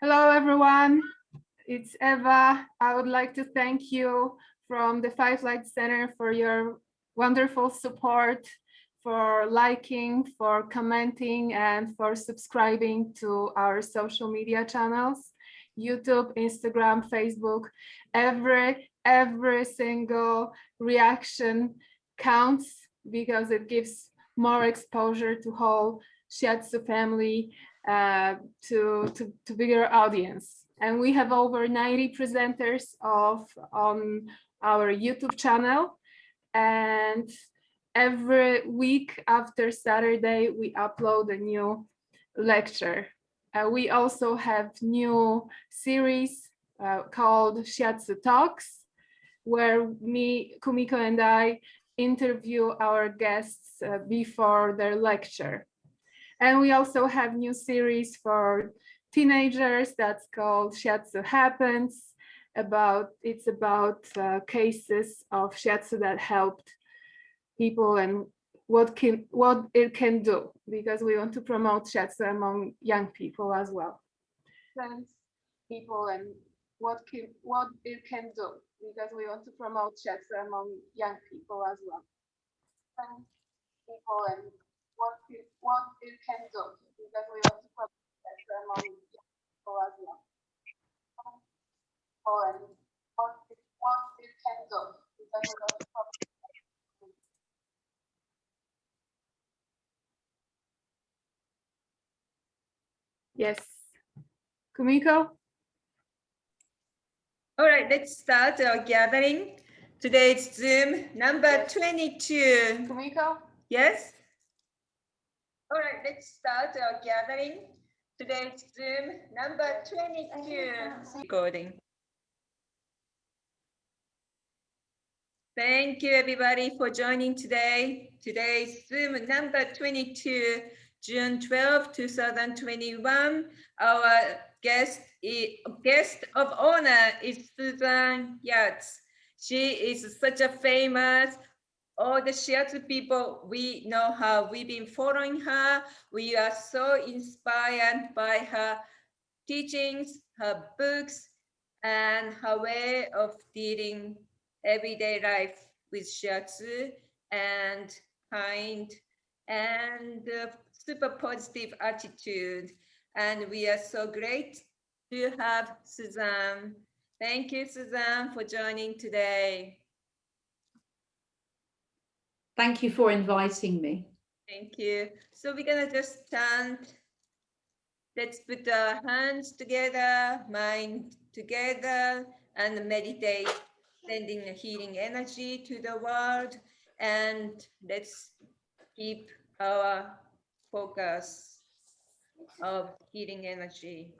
Hello, everyone. It's Eva. I would like to thank you from the Five Light Center for your wonderful support, for liking, for commenting, and for subscribing to our social media channels, YouTube, Instagram, Facebook. Every single reaction counts because it gives more exposure to whole Shiatsu family to bigger audience. And we have over 90 presenters on our YouTube channel. And every week after Saturday, we upload a new lecture. We also have new series called Shiatsu Talks, where me, Kumiko, and I interview our guests before their lecture. And we also have new series for teenagers that's called Shiatsu Happens. It's about cases of Shiatsu that helped people and what it can do, because we want to promote Shiatsu among young people as well. Friends, people, and what it can do, because we want to promote Shiatsu among young people as well. Friends, people, and what it can do, because we want to promote Shiatsu among young people as well. People, and what it can do, because we want to promote. Yes. Kumiko? All right, let's start our gathering. Today's Zoom number 22. Kumiko? Yes? All right, let's start our gathering. Today's Zoom number 22. Recording. Thank you, everybody, for joining today. Today's Zoom number 22, June 12, 2021. Our guest of honor is Suzanne Yates. She is such a famous, all the Shiatsu people, we know her. We've been following her. We are so inspired by her teachings, her books, and her way of dealing everyday life with Shiatsu and kind and super positive attitude. And we are so great to have Suzanne. Thank you, Suzanne, for joining today. Thank you for inviting me. Thank you. So we're gonna just stand. Let's put our hands together, mind together, and meditate, sending a healing energy to the world. And let's keep our focus of healing energy.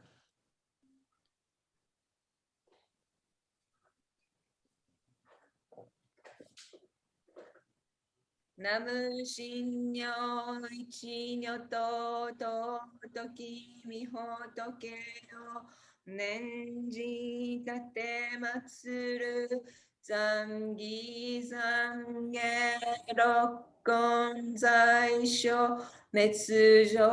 Namu Shinyo Ichinyo To Toki Miho Tokeo Nenji Tate Matsuru Zangi Zange Rokkon Zaisho Metsujo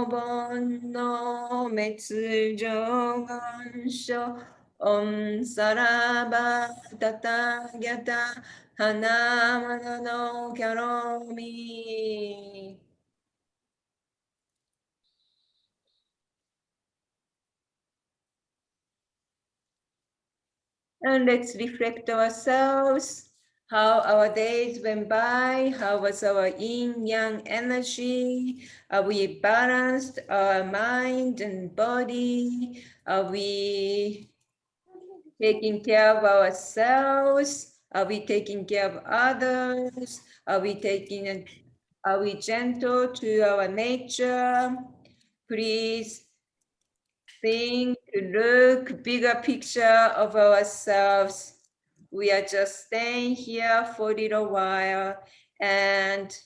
Bonno Metsujo Gansho Om Saraba Tatagyata Hanamana no Karomi. And let's reflect ourselves, how our days went by, how was our yin-yang energy, are we balanced our mind and body, are we taking care of ourselves, are we taking care of others, are we gentle to our nature? Please think, look, bigger picture of ourselves. We are just staying here for a little while and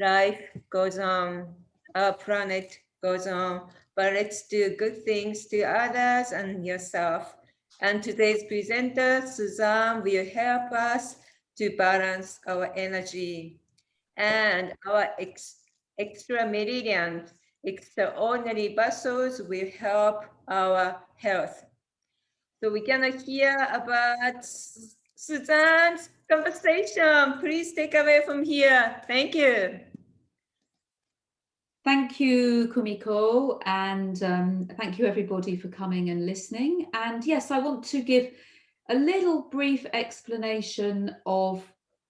life goes on, our planet goes on, but let's do good things to others and yourself. And today's presenter, Suzanne, will help us to balance our energy. And our extra meridian extraordinary vessels will help our health. So we're gonna hear about Suzanne's conversation. Please take away from here. Thank you. Thank you, Kumiko, and thank you everybody for coming and listening. And yes, I want to give a little brief explanation of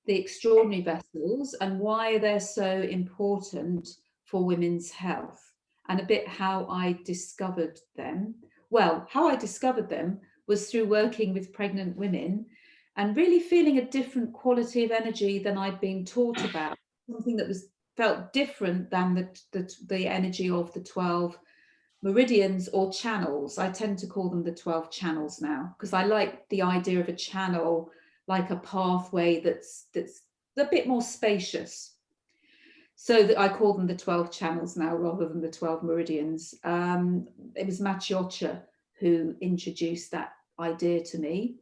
the extraordinary vessels and why they're so important for women's health, and a bit how I discovered them. Well, how I discovered them was through working with pregnant women and really feeling a different quality of energy than I'd been taught about, something that felt different than the energy of the 12 meridians or channels. I tend to call them the 12 channels now, because I like the idea of a channel like a pathway that's a bit more spacious. So that I call them the 12 channels now rather than the 12 meridians. It was Matsuocha who introduced that idea to me.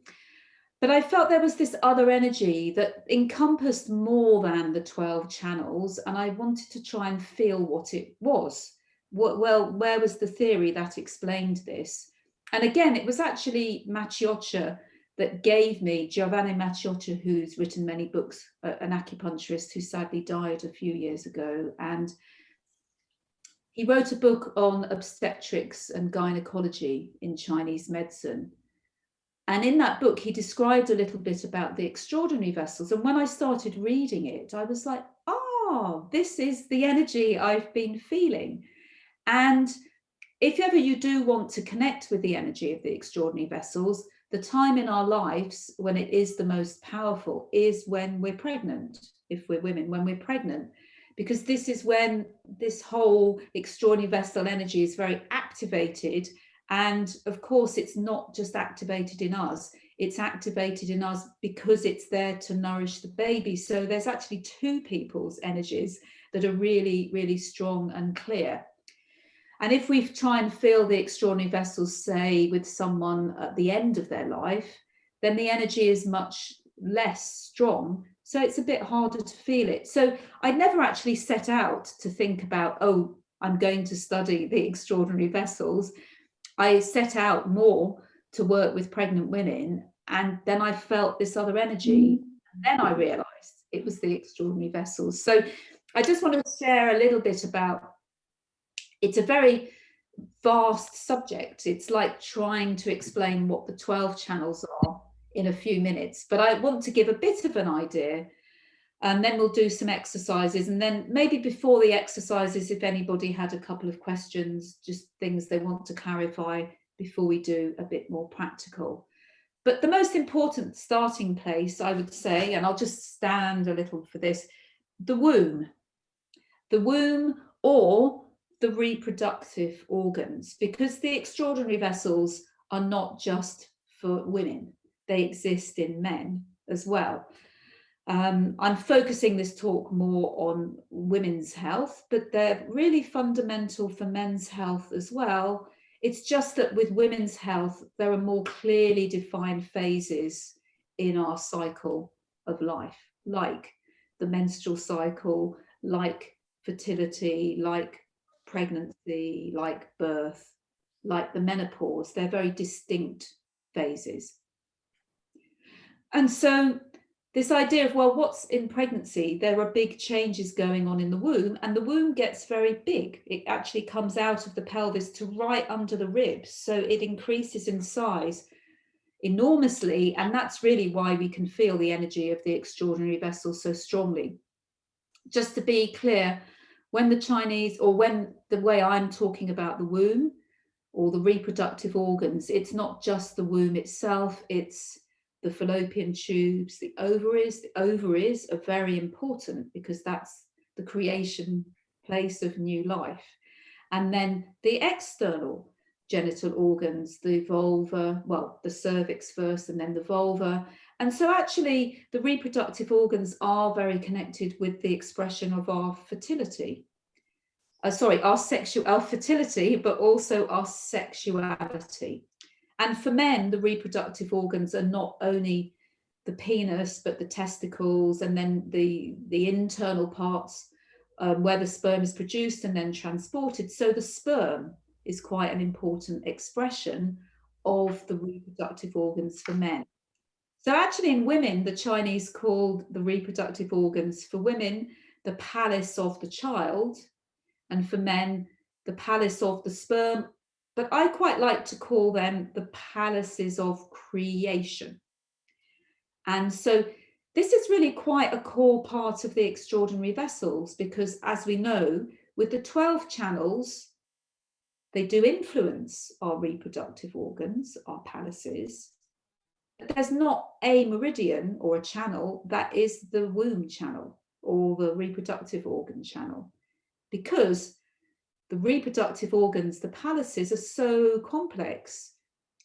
But I felt there was this other energy that encompassed more than the 12 channels, and I wanted to try and feel what it was. Well, where was the theory that explained this? And again, it was actually Matsuocha that gave me, Giovanni Matsuocha, who's written many books, an acupuncturist who sadly died a few years ago. And he wrote a book on obstetrics and gynecology in Chinese medicine. And in that book, he described a little bit about the extraordinary vessels. And when I started reading it, I was like, oh, this is the energy I've been feeling. And if ever you do want to connect with the energy of the extraordinary vessels, the time in our lives when it is the most powerful is when we're pregnant, if we're women, when we're pregnant, because this is when this whole extraordinary vessel energy is very activated. And of course, it's not just activated in us, it's activated in us because it's there to nourish the baby. So there's actually two people's energies that are really, really strong and clear. And if we try and feel the extraordinary vessels, say, with someone at the end of their life, then the energy is much less strong. So it's a bit harder to feel it. So I never actually set out to think about, oh, I'm going to study the extraordinary vessels. I set out more to work with pregnant women, and then I felt this other energy, and then I realized it was the extraordinary vessels. So I just want to share a little bit about, it's a very vast subject. It's like trying to explain what the 12 channels are in a few minutes, but I want to give a bit of an idea, and then we'll do some exercises. And then maybe before the exercises, if anybody had a couple of questions, just things they want to clarify before we do a bit more practical. But the most important starting place, I would say, and I'll just stand a little for this, the womb or the reproductive organs, because the extraordinary vessels are not just for women, they exist in men as well. I'm focusing this talk more on women's health, but they're really fundamental for men's health as well. It's just that with women's health, there are more clearly defined phases in our cycle of life, like the menstrual cycle, like fertility, like pregnancy, like birth, like the menopause. They're very distinct phases. And so this idea of, well, what's in pregnancy? There are big changes going on in the womb, and the womb gets very big. It actually comes out of the pelvis to right under the ribs. So it increases in size enormously. And that's really why we can feel the energy of the extraordinary vessel so strongly. Just to be clear, when the Chinese, or when the way I'm talking about the womb or the reproductive organs, it's not just the womb itself, it's the fallopian tubes, the ovaries. The ovaries are very important because that's the creation place of new life. And then the external genital organs, the vulva, well, the cervix first and then the vulva. And so actually the reproductive organs are very connected with the expression of our fertility. Our fertility, but also our sexuality. And for men, the reproductive organs are not only the penis, but the testicles, and then the internal parts where the sperm is produced and then transported. So the sperm is quite an important expression of the reproductive organs for men. So actually in women, the Chinese called the reproductive organs for women the palace of the child, and for men, the palace of the sperm. But I quite like to call them the palaces of creation. And so this is really quite a core part of the extraordinary vessels, because as we know, with the 12 channels, they do influence our reproductive organs, our palaces. But there's not a meridian or a channel that is the womb channel or the reproductive organ channel, because the reproductive organs, the palaces, are so complex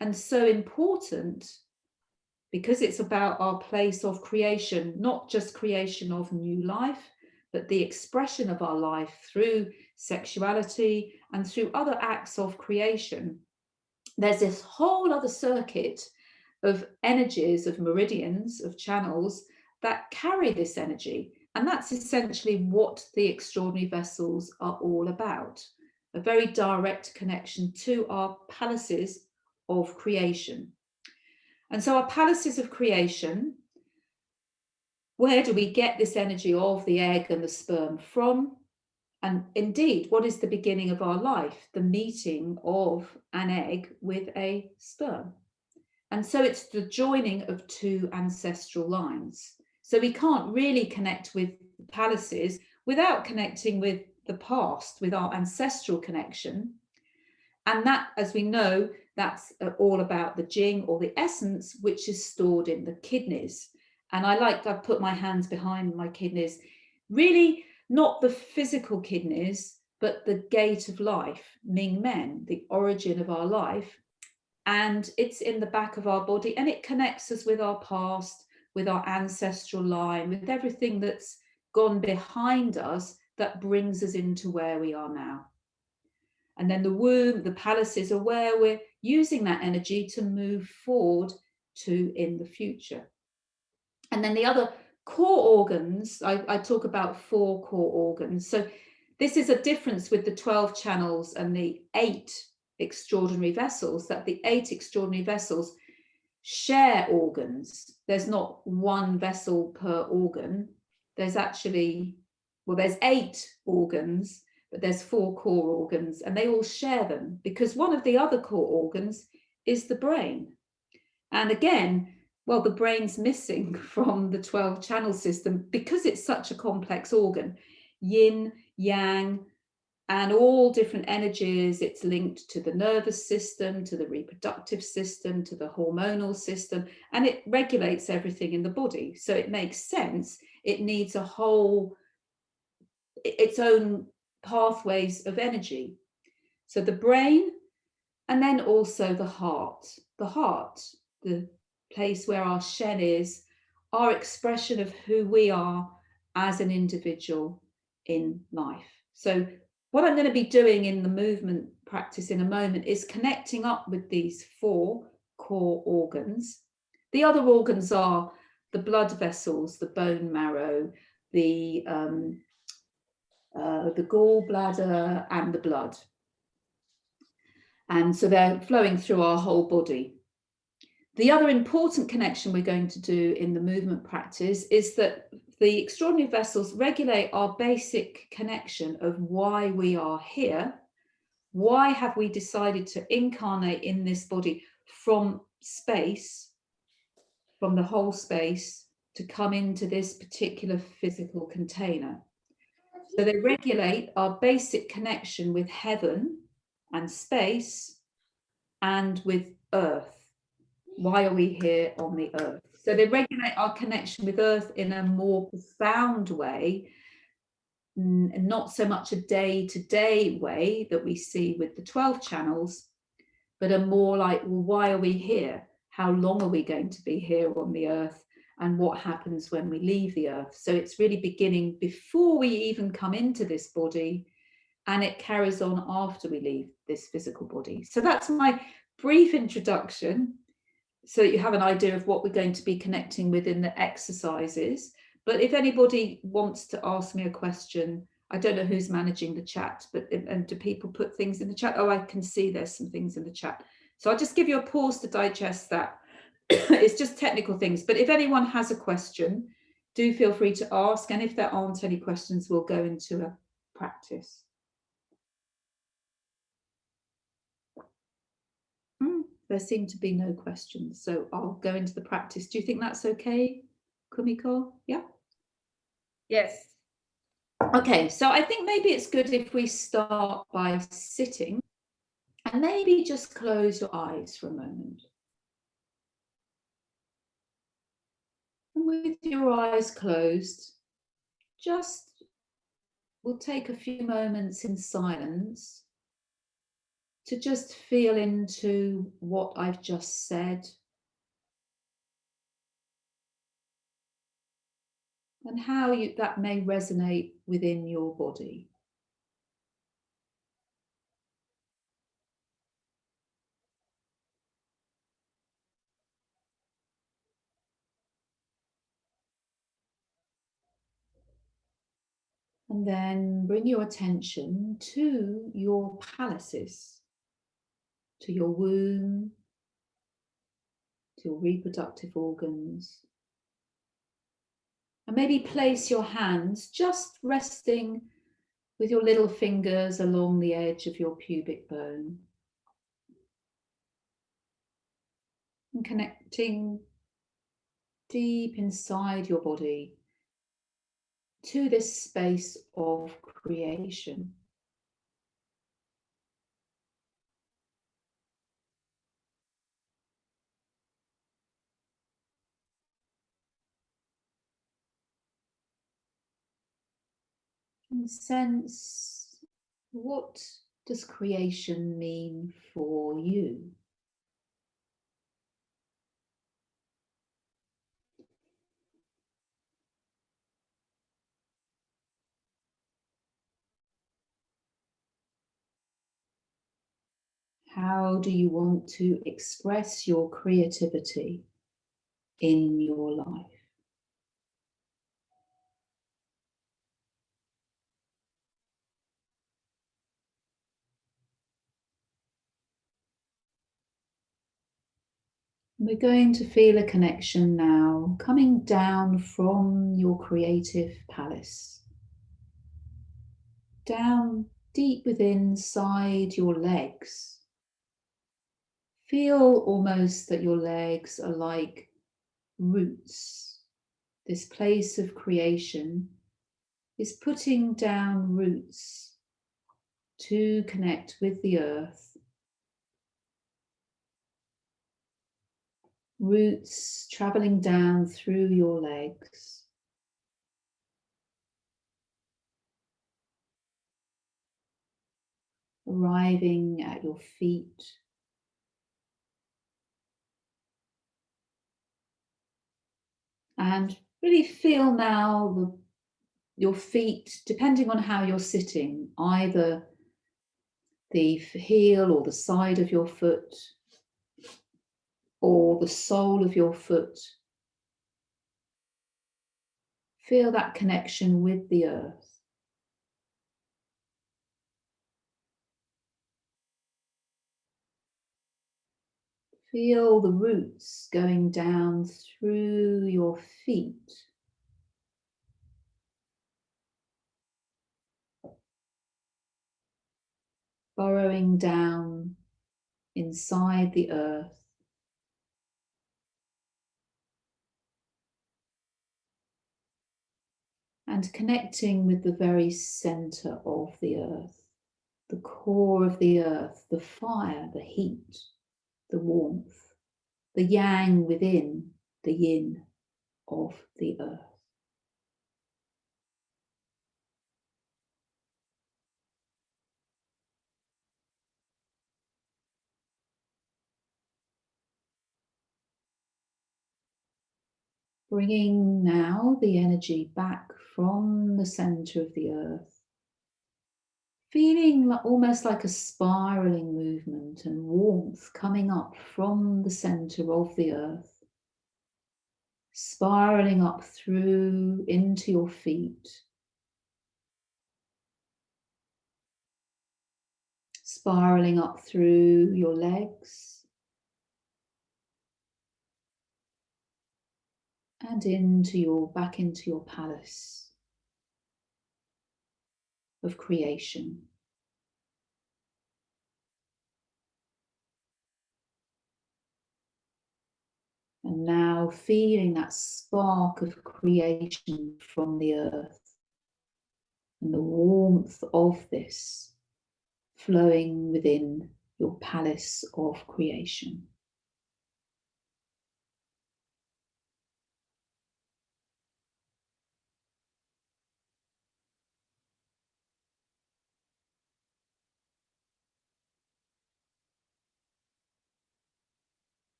and so important, because it's about our place of creation, not just creation of new life, but the expression of our life through sexuality and through other acts of creation. There's this whole other circuit of energies, of meridians, of channels that carry this energy. And that's essentially what the extraordinary vessels are all about, a very direct connection to our palaces of creation. And so our palaces of creation, where do we get this energy of the egg and the sperm from? And indeed, what is the beginning of our life? The meeting of an egg with a sperm. And so it's the joining of two ancestral lines. So we can't really connect with palaces without connecting with the past, with our ancestral connection. And that, as we know, that's all about the jing, or the essence, which is stored in the kidneys. And I've put my hands behind my kidneys, really not the physical kidneys, but the gate of life, Ming Men, the origin of our life. And it's in the back of our body, and it connects us with our past, with our ancestral line, with everything that's gone behind us that brings us into where we are now. And then the womb, the palaces, are where we're using that energy to move forward to in the future. And then the other core organs, I talk about 4 core organs. So this is a difference with the 12 channels and the 8 extraordinary vessels, that the 8 extraordinary vessels share organs. There's not one vessel per organ. There's actually, well, there's 8 organs, but there's 4 core organs, and they all share them, because one of the other core organs is the brain. And again, well, the brain's missing from the 12 channel system because it's such a complex organ. Yin, yang, and all different energies. It's linked to the nervous system, to the reproductive system, to the hormonal system, and it regulates everything in the body. So it makes sense. It needs a whole, its own pathways of energy. So the brain, and then also the heart, the place where our Shen is, our expression of who we are as an individual in life. So what I'm going to be doing in the movement practice in a moment is connecting up with these 4 core organs. The other organs are the blood vessels, the bone marrow, the gallbladder, and the blood. And so they're flowing through our whole body. The other important connection we're going to do in the movement practice is that the extraordinary vessels regulate our basic connection of why we are here. Why have we decided to incarnate in this body from space, from the whole space, to come into this particular physical container? So they regulate our basic connection with heaven and space and with earth. Why are we here on the earth? So they regulate our connection with earth in a more profound way, not so much a day-to-day way that we see with the 12 channels, but a more like, well, why are we here? How long are we going to be here on the earth? And what happens when we leave the earth? So it's really beginning before we even come into this body, and it carries on after we leave this physical body. So that's my brief introduction, so that you have an idea of what we're going to be connecting with in the exercises. But if anybody wants to ask me a question I don't know who's managing the chat, but and do people put things in the chat? Oh, I can see there's some things in the chat. So I'll just give you a pause to digest that. It's just technical things, but if anyone has a question, do feel free to ask. And if there aren't any questions, we'll go into a practice. There seem to be no questions, so I'll go into the practice. Do you think that's okay, Kumiko? Yeah? Yes. Okay, so I think maybe it's good if we start by sitting and maybe just close your eyes for a moment. And with your eyes closed, we'll take a few moments in silence to just feel into what I've just said and how that may resonate within your body. And then bring your attention to your palaces, to your womb, to your reproductive organs. And maybe place your hands just resting with your little fingers along the edge of your pubic bone. And connecting deep inside your body to this space of creation. And sense, what does creation mean for you? How do you want to express your creativity in your life? We're going to feel a connection now coming down from your creative palace, down deep within inside your legs. Feel almost that your legs are like roots. This place of creation is putting down roots to connect with the earth. Roots traveling down through your legs. Arriving at your feet. And really feel now your feet, depending on how you're sitting, either the heel or the side of your foot, or the sole of your foot. Feel that connection with the earth. Feel the roots going down through your feet. Burrowing down inside the earth. And connecting with the very center of the earth, the core of the earth, the fire, the heat, the warmth, the yang within, the yin of the earth. Bringing now the energy back from the center of the earth, feeling almost like a spiraling movement and warmth coming up from the center of the earth, spiraling up through into your feet, spiraling up through your legs and back into your palace of creation. And now feeling that spark of creation from the earth and the warmth of this flowing within your palace of creation.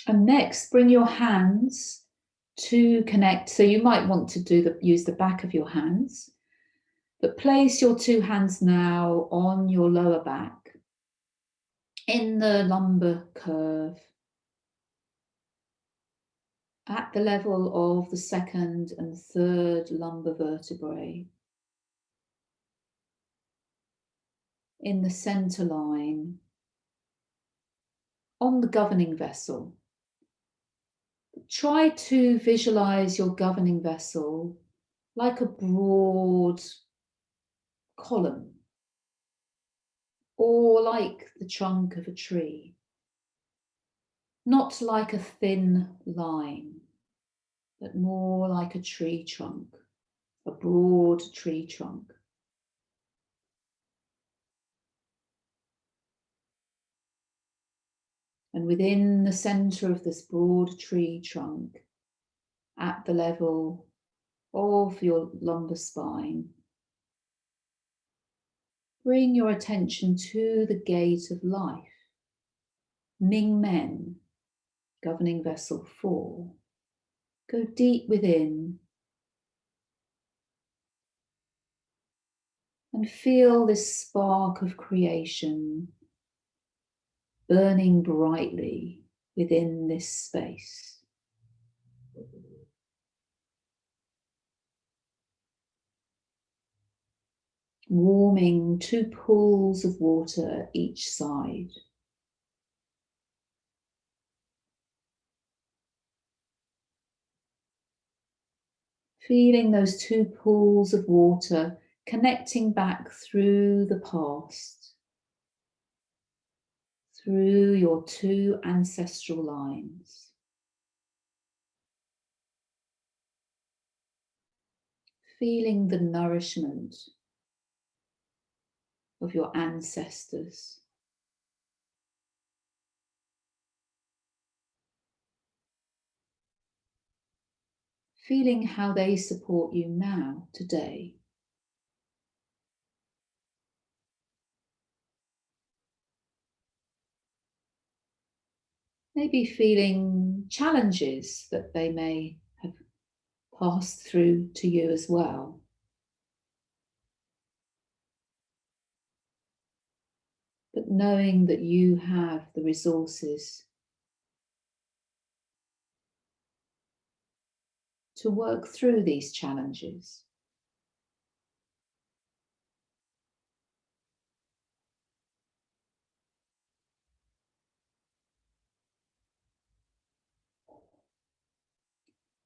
And next, bring your hands to connect. So you might want to use the back of your hands, but place your two hands now on your lower back in the lumbar curve at the level of the second and third lumbar vertebrae, in the center line, on the governing vessel. Try to visualize your governing vessel like a broad column or like the trunk of a tree, not like a thin line, but more like a tree trunk, a broad tree trunk. And within the center of this broad tree trunk, at the level of your lumbar spine, bring your attention to the gate of life, Ming Men, governing vessel 4. Go deep within and feel this spark of creation burning brightly within this space. Warming 2 pools of water at each side. Feeling those 2 pools of water connecting back through the past, through your 2 ancestral lines. Feeling the nourishment of your ancestors. Feeling how they support you now, today. Maybe feeling challenges that they may have passed through to you as well. But knowing that you have the resources to work through these challenges.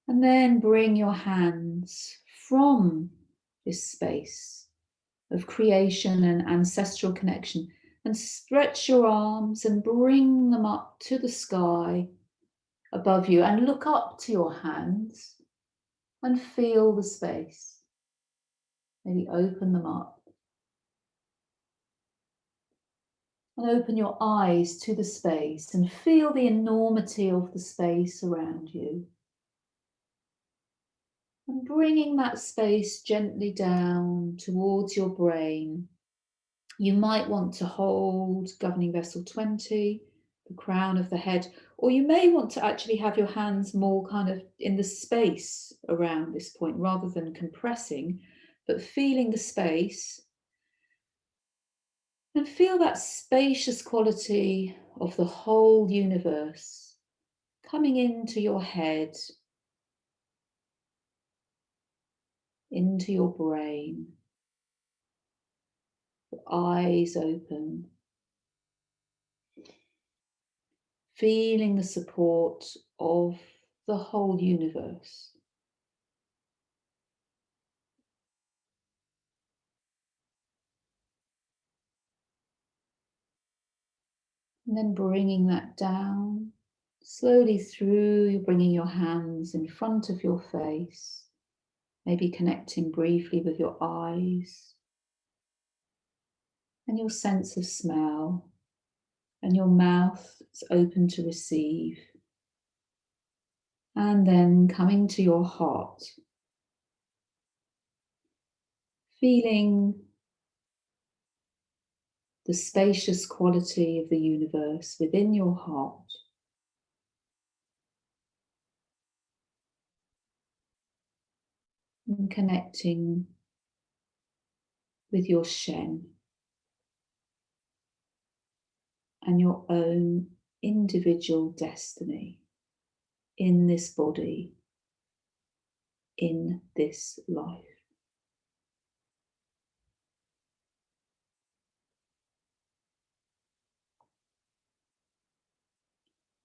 And then bring your hands from this space of creation and ancestral connection and stretch your arms and bring them up to the sky above you and look up to your hands and feel the space. Maybe open them up and open your eyes to the space and feel the enormity of the space around you. And bringing that space gently down towards your brain. You might want to hold governing vessel 20, the crown of the head, or you may want to actually have your hands more kind of in the space around this point rather than compressing, but feeling the space. And feel that spacious quality of the whole universe coming into your head, into your brain, your eyes open, feeling the support of the whole universe. And then bringing that down slowly through, you're bringing your hands in front of your face, maybe connecting briefly with your eyes and your sense of smell, and your mouth is open to receive. And then coming to your heart, feeling the spacious quality of the universe within your heart. And connecting with your Shen and your own individual destiny in this body, in this life.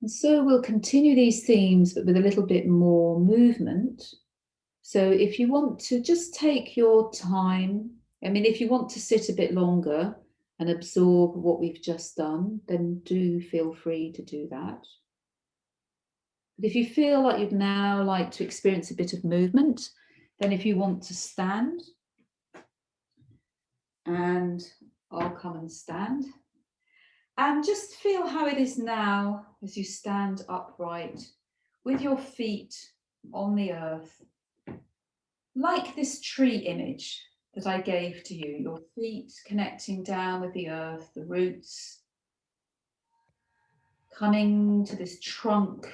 And so we'll continue these themes, but with a little bit more movement. So if you want to just take your time, I mean, if you want to sit a bit longer and absorb what we've just done, then do feel free to do that. But if you feel like you'd now like to experience a bit of movement, then if you want to stand, and I'll come and stand, and just feel how it is now as you stand upright with your feet on the earth, like this tree image that I gave to you, your feet connecting down with the earth, the roots, coming to this trunk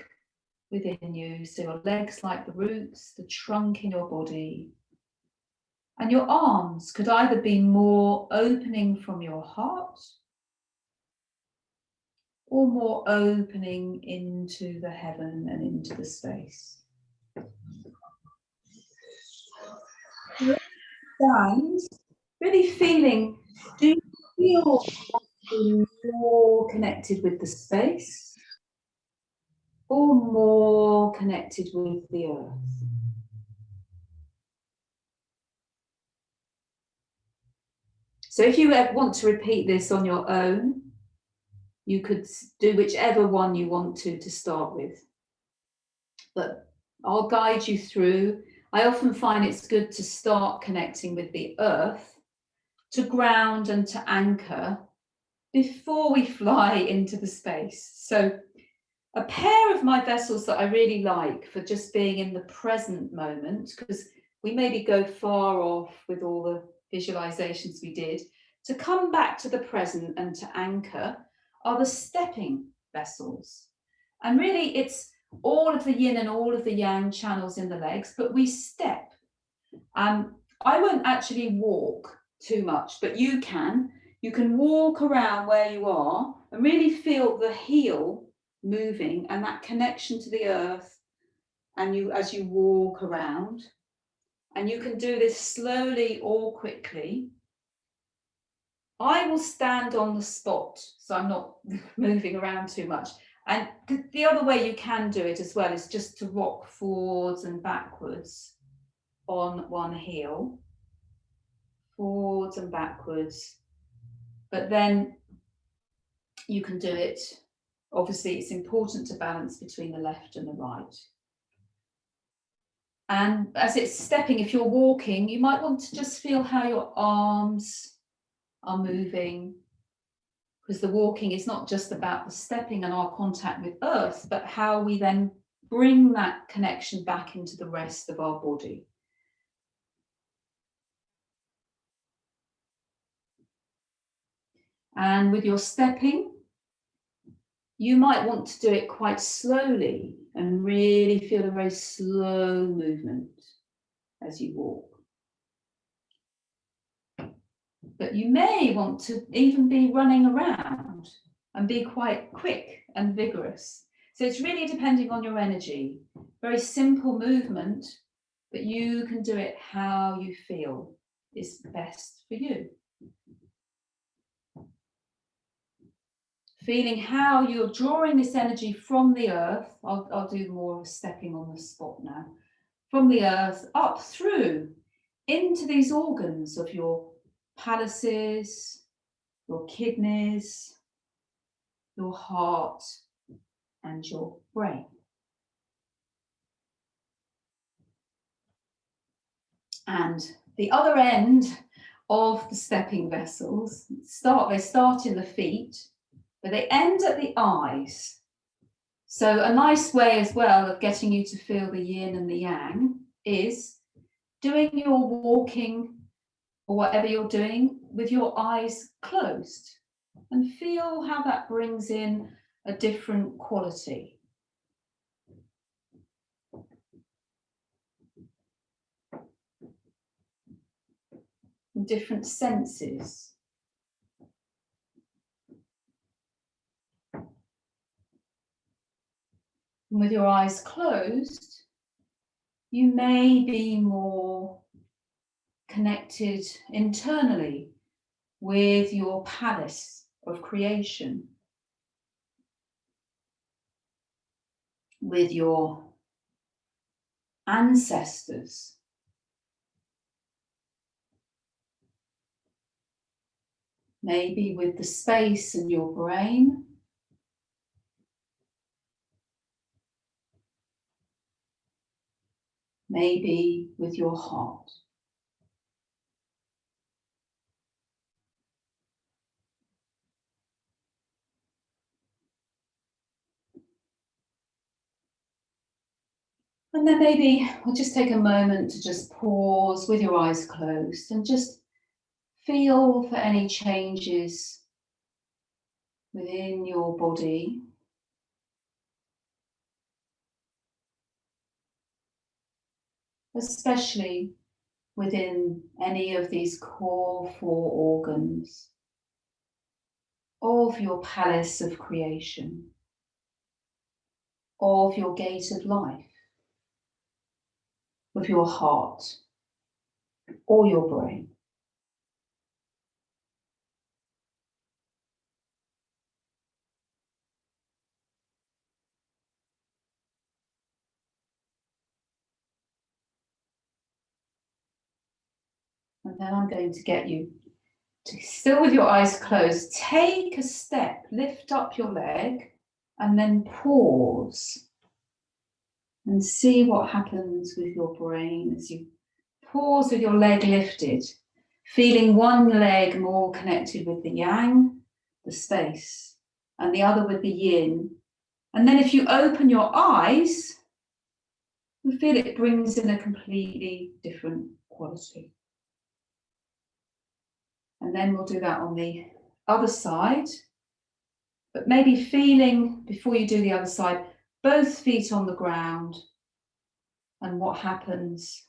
within you. So your legs like the roots, the trunk in your body. And your arms could either be more opening from your heart or more opening into the heaven and into the space. Stand, really feeling, do you feel more connected with the space or more connected with the earth? So if you want to repeat this on your own, you could do whichever one you want to start with. But I'll guide you through. I often find it's good to start connecting with the earth, to ground and to anchor before we fly into the space. So a pair of my vessels that I really like for just being in the present moment, because we maybe go far off with all the visualizations we did, to come back to the present and to anchor, are the stepping vessels. And really it's all of the yin and all of the yang channels in the legs, but we step. I won't actually walk too much, but you can. You can walk around where you are and really feel the heel moving and that connection to the earth, and you as you walk around. And you can do this slowly or quickly. I will stand on the spot, so I'm not moving around too much. And the other way you can do it as well is just to rock forwards and backwards on one heel, forwards and backwards. But then you can do it, obviously it's important to balance between the left and the right. And as it's stepping, if you're walking, you might want to just feel how your arms are moving, because the walking is not just about the stepping and our contact with earth, but how we then bring that connection back into the rest of our body. And with your stepping, you might want to do it quite slowly and really feel a very slow movement as you walk. But you may want to even be running around and be quite quick and vigorous. So it's really depending on your energy. Very simple movement, but you can do it how you feel is best for you. Feeling how you're drawing this energy from the earth. I'll do more stepping on the spot now. From the earth up through into these organs of your palaces, your kidneys, your heart, and your brain. And the other end of the stepping vessels they start in the feet, but they end at the eyes. So a nice way as well of getting you to feel the yin and the yang is doing your walking or whatever you're doing with your eyes closed, and feel how that brings in a different quality. Different senses. And with your eyes closed, you may be more connected internally with your palace of creation, with your ancestors. Maybe with the space in your brain. Maybe with your heart. And then maybe we'll just take a moment to just pause with your eyes closed and just feel for any changes within your body. Especially within any of these core 4 organs of your palace of creation, of your gate of life, of your heart or your brain. And then I'm going to get you to, still with your eyes closed, take a step, lift up your leg, and then pause and see what happens with your brain as you pause with your leg lifted, feeling one leg more connected with the yang, the space, and the other with the yin. And then if you open your eyes, you feel it brings in a completely different quality. And then we'll do that on the other side, but maybe feeling, before you do the other side, both feet on the ground and what happens,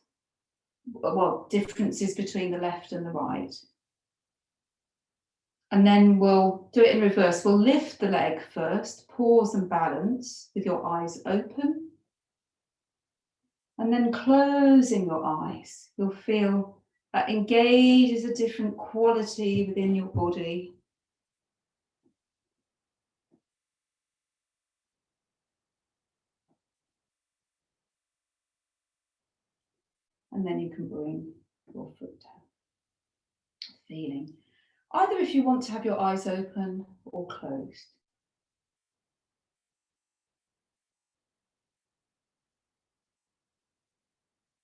well, differences between the left and the right. And then we'll do it in reverse. We'll lift the leg first, pause and balance with your eyes open. And then closing your eyes, you'll feel that engages a different quality within your body. And then you can bring your foot down. Feeling. Either if you want to have your eyes open or closed.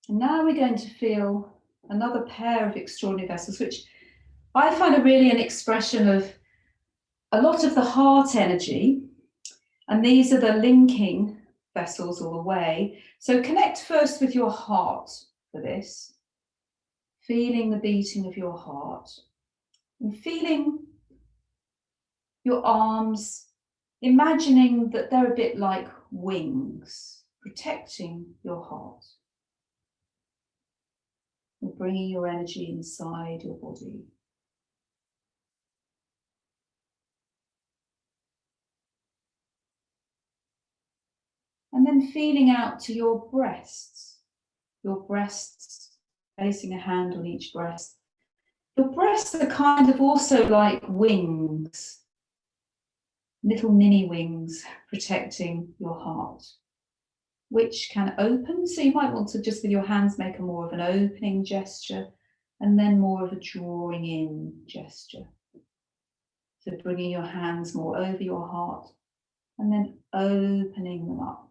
And now we're going to feel another pair of extraordinary vessels, which I find are really an expression of a lot of the heart energy. And these are the linking vessels all the way. So connect first with your heart for this. Feeling the beating of your heart. And feeling your arms, imagining that they're a bit like wings, protecting your heart. And bringing your energy inside your body. And then feeling out to your breasts placing a hand on each breast. Your breasts are kind of also like wings, little mini wings protecting your heart, which can open. So you might want to just with your hands make a more of an opening gesture and then more of a drawing in gesture. So bringing your hands more over your heart and then opening them up.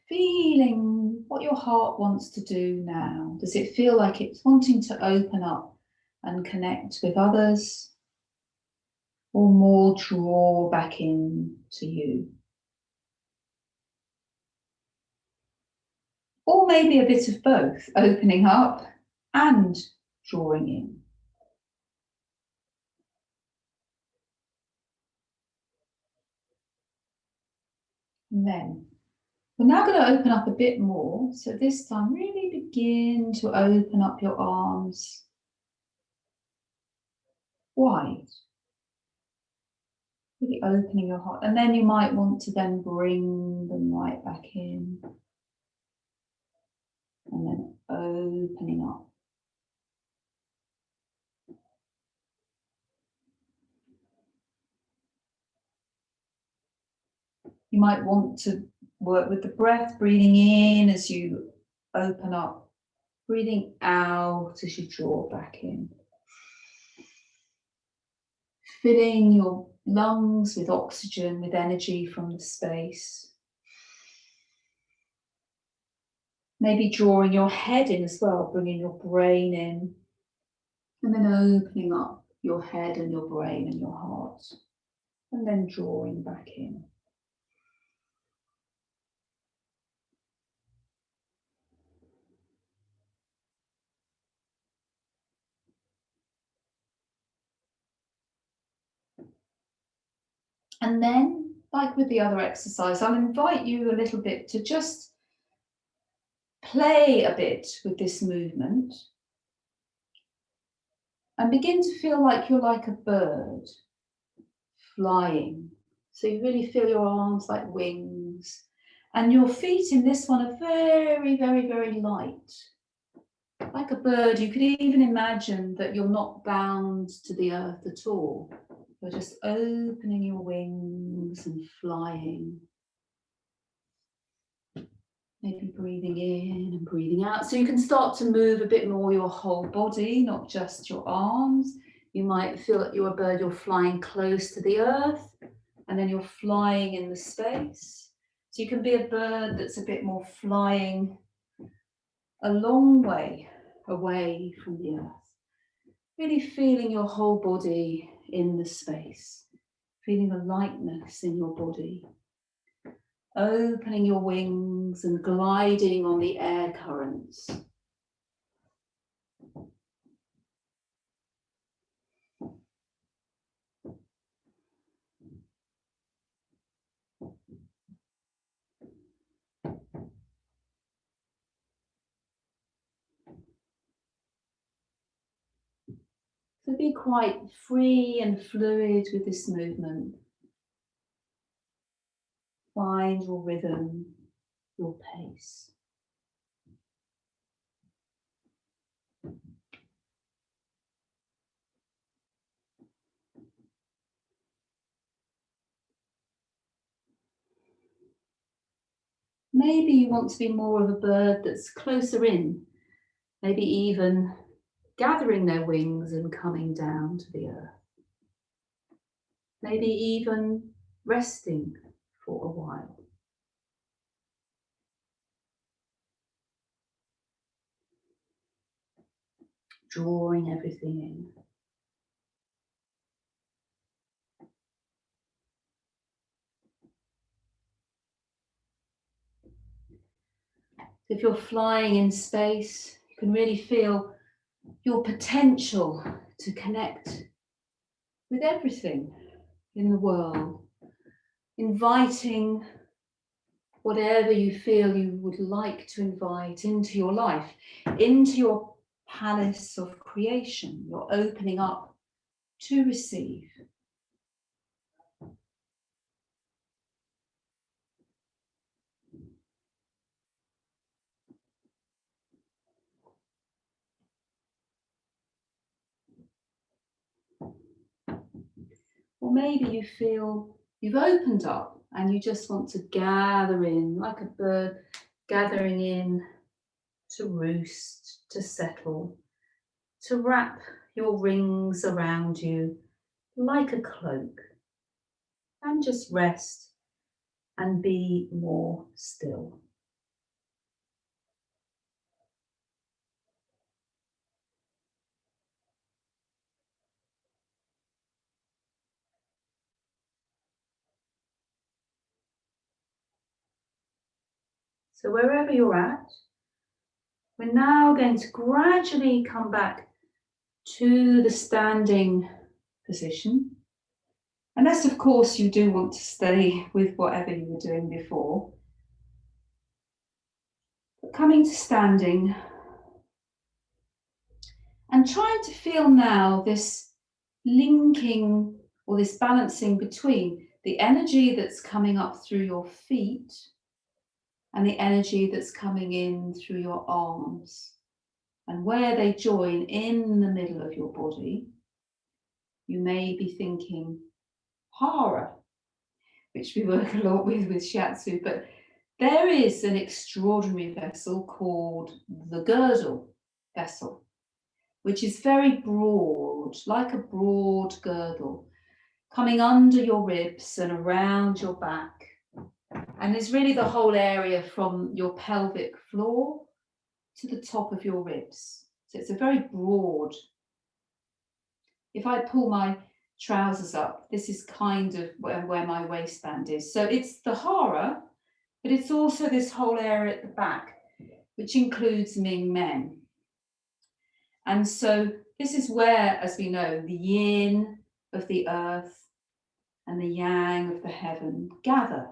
Feeling what your heart wants to do now. Does it feel like it's wanting to open up and connect with others, or more draw back in to you? Or maybe a bit of both, opening up and drawing in. And then we're now going to open up a bit more. So this time really begin to open up your arms wide. Really opening your heart. And then you might want to then bring them right back in. And then opening up. You might want to work with the breath, breathing in as you open up, breathing out as you draw back in. Filling your lungs with oxygen, with energy from the space. Maybe drawing your head in as well, bringing your brain in, and then opening up your head and your brain and your heart, and then drawing back in. And then, like with the other exercise, I'll invite you a little bit to just play a bit with this movement and begin to feel like you're like a bird flying. So you really feel your arms like wings, and your feet in this one are very, very, very light. Like a bird, you could even imagine that you're not bound to the earth at all. You're just opening your wings and flying. Maybe breathing in and breathing out. So you can start to move a bit more your whole body, not just your arms. You might feel that you're a bird, you're flying close to the earth, and then you're flying in the space. So you can be a bird that's a bit more flying a long way away from the earth. Really feeling your whole body in the space, feeling the lightness in your body. Opening your wings and gliding on the air currents. So be quite free and fluid with this movement. Find your rhythm, your pace. Maybe you want to be more of a bird that's closer in, maybe even gathering their wings and coming down to the earth. Maybe even resting for a while. Drawing everything in. If you're flying in space, you can really feel your potential to connect with everything in the world, inviting whatever you feel you would like to invite into your life, into your palace of creation. You're opening up to receive. Or maybe you feel you've opened up and you just want to gather in, like a bird gathering in to roost, to settle, to wrap your rings around you like a cloak, and just rest and be more still. So wherever you're at, we're now going to gradually come back to the standing position. Unless, of course, you do want to stay with whatever you were doing before. But coming to standing and trying to feel now this linking or this balancing between the energy that's coming up through your feet and the energy that's coming in through your arms, and where they join in the middle of your body. You may be thinking hara, which we work a lot with shiatsu, but there is an extraordinary vessel called the girdle vessel, which is very broad, like a broad girdle, coming under your ribs and around your back, and is really the whole area from your pelvic floor to the top of your ribs. So it's a very broad. If I pull my trousers up, this is kind of where my waistband is. So it's the hara, but it's also this whole area at the back, which includes Ming Men. And so this is where, as we know, the yin of the earth and the yang of the heaven gather.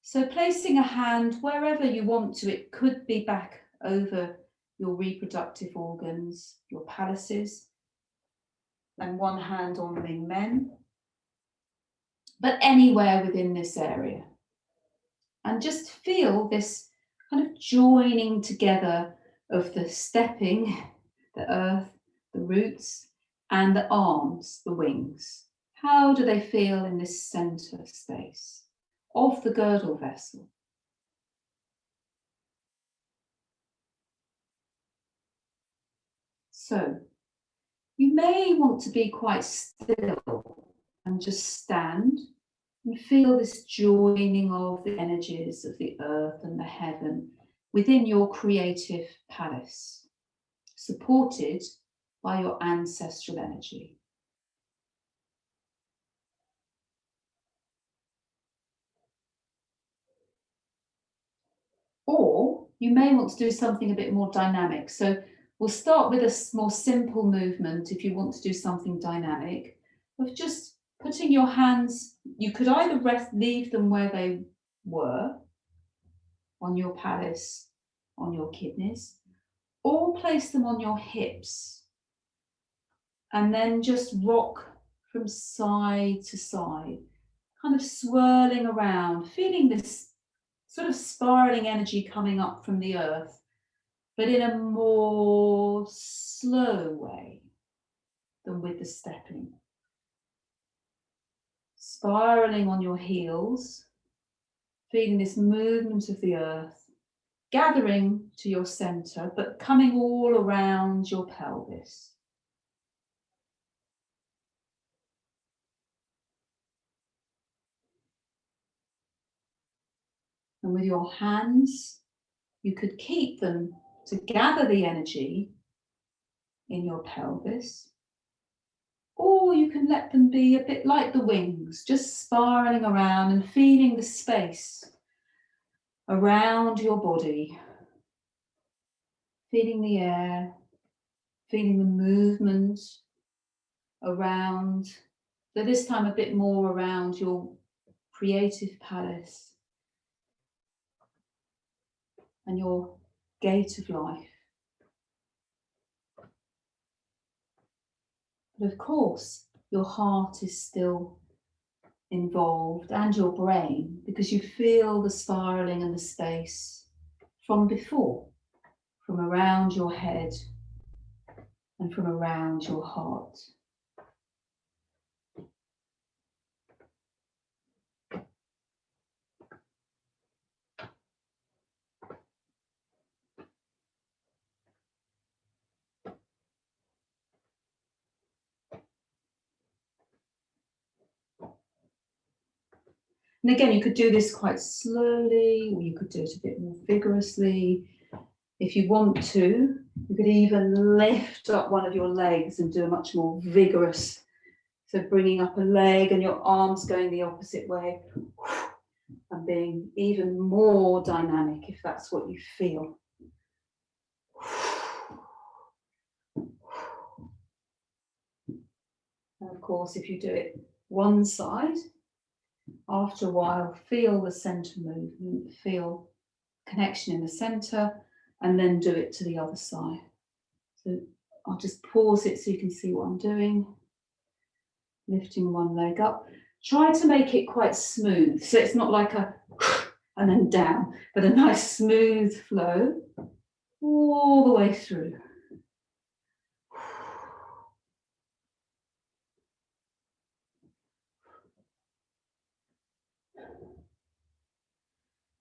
So placing a hand wherever you want to, it could be back over your reproductive organs, your palaces, and one hand on Ming Men, but anywhere within this area. And just feel this kind of joining together of the stepping, the earth, the roots, and the arms, the wings. How do they feel in this center space of the girdle vessel? So you may want to be quite still and just stand and feel this joining of the energies of the earth and the heaven within your creative palace, supported by your ancestral energy. Or you may want to do something a bit more dynamic. So we'll start with a more simple movement if you want to do something dynamic, of just putting your hands, you could either leave them where they were, on your palace, on your kidneys, or place them on your hips, and then just rock from side to side, kind of swirling around, feeling this sort of spiraling energy coming up from the earth, but in a more slow way than with the stepping. Spiraling on your heels, feeling this movement of the earth, gathering to your center, but coming all around your pelvis. And with your hands, you could keep them to gather the energy in your pelvis, or you can let them be a bit like the wings, just spiraling around and feeling the space around your body, feeling the air, feeling the movement around, so this time a bit more around your creative palace and your gate of life. But of course, your heart is still involved, and your brain, because you feel the spiraling and the space from before, from around your head and from around your heart. And again, you could do this quite slowly, or you could do it a bit more vigorously. If you want to, you could even lift up one of your legs and do a much more vigorous. So bringing up a leg and your arms going the opposite way and being even more dynamic if that's what you feel. And of course, if you do it one side, after a while, feel the center movement, feel connection in the center, and then do it to the other side. So I'll just pause it so you can see what I'm doing. Lifting one leg up. Try to make it quite smooth, so it's not like a and then down, but a nice smooth flow all the way through.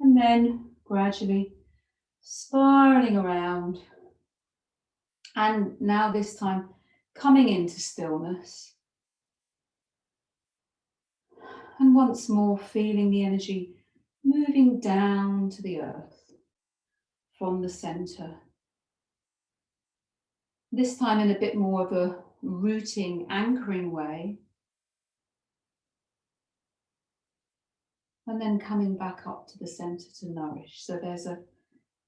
And then gradually spiraling around. And now this time coming into stillness. And once more feeling the energy moving down to the earth from the center. This time in a bit more of a rooting, anchoring way. And then coming back up to the center to nourish. So there's a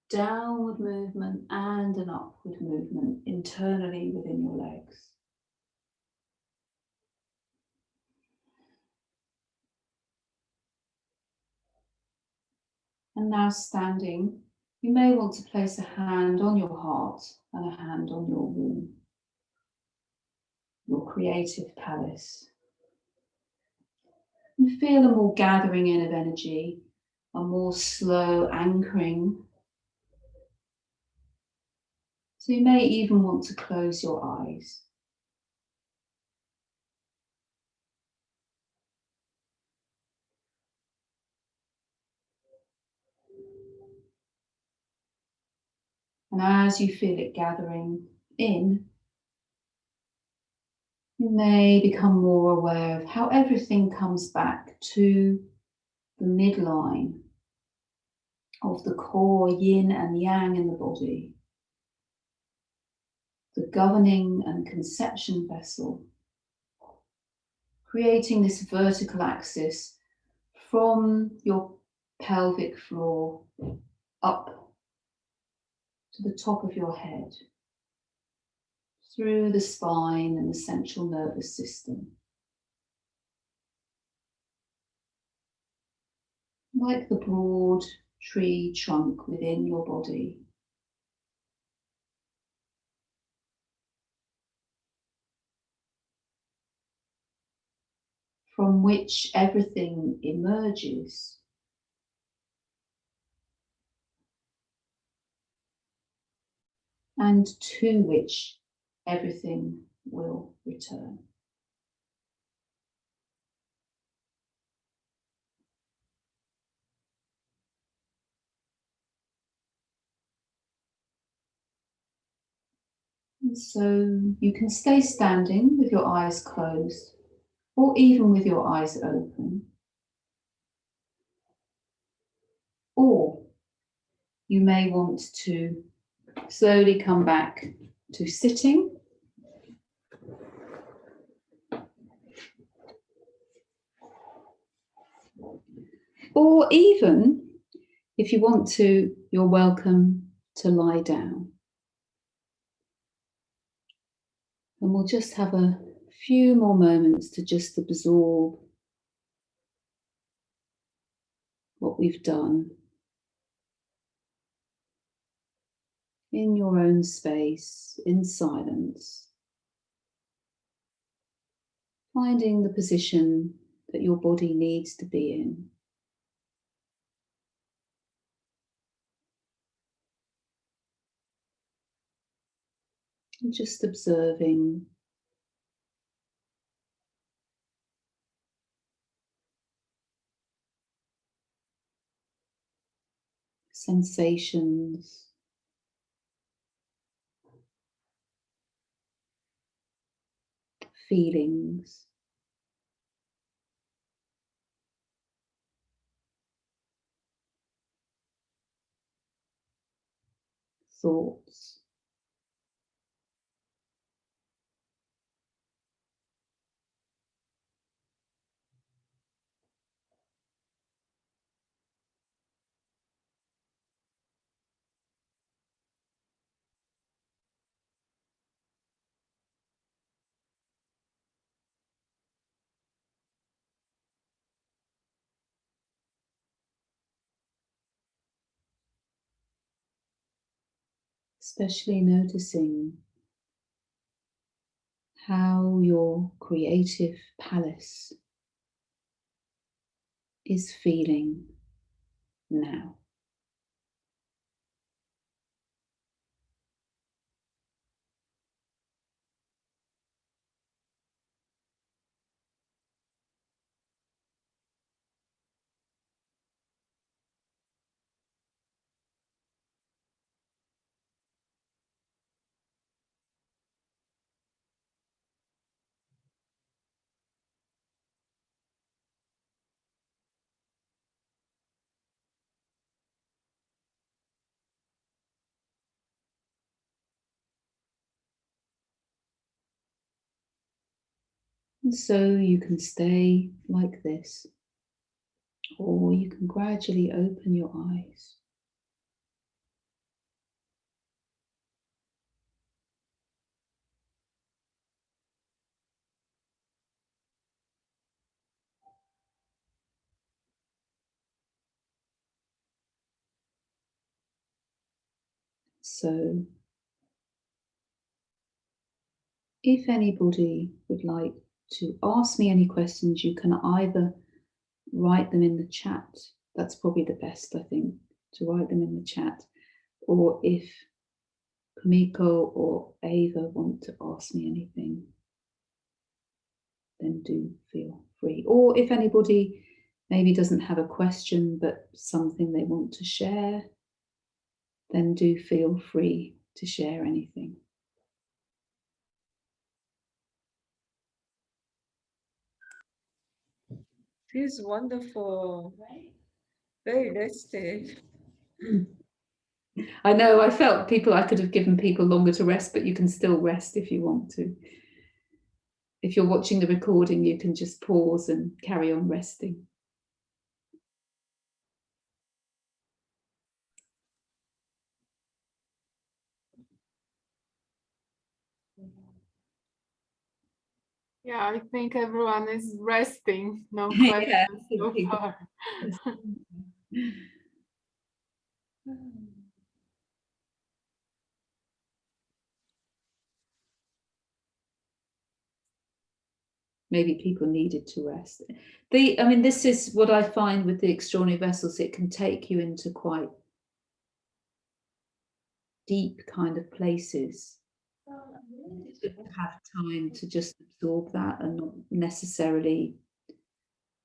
downward movement and an upward movement internally within your legs. And now standing, you may want to place a hand on your heart and a hand on your womb, your creative palace. And feel a more gathering in of energy, a more slow anchoring. So you may even want to close your eyes. And as you feel it gathering in, you may become more aware of how everything comes back to the midline of the core yin and yang in the body, the governing and conception vessel, creating this vertical axis from your pelvic floor up to the top of your head, through the spine and the central nervous system. Like the broad tree trunk within your body. From which everything emerges. And to which everything will return. And so you can stay standing with your eyes closed, or even with your eyes open. Or you may want to slowly come back to sitting. Or even, if you want to, you're welcome to lie down. And we'll just have a few more moments to just absorb what we've done in your own space, in silence, finding the position that your body needs to be in. And just observing sensations, feelings, thoughts. Especially noticing how your creative palace is feeling now. And so you can stay like this, or you can gradually open your eyes. So if anybody would like to ask me any questions, you can either write them in the chat. That's probably the best, I think, to write them in the chat. Or if Kumiko or Ava want to ask me anything, then do feel free. Or if anybody maybe doesn't have a question, but something they want to share, then do feel free to share anything. Feels wonderful. Very rested. I know, I felt I could have given people longer to rest, but you can still rest if you want to. If you're watching the recording, you can just pause and carry on resting. Yeah, I think everyone is resting. No Yeah, questions so far. Maybe people needed to rest. I mean, this is what I find with the extraordinary vessels. It can take you into quite deep kind of places. To have time to just absorb that and not necessarily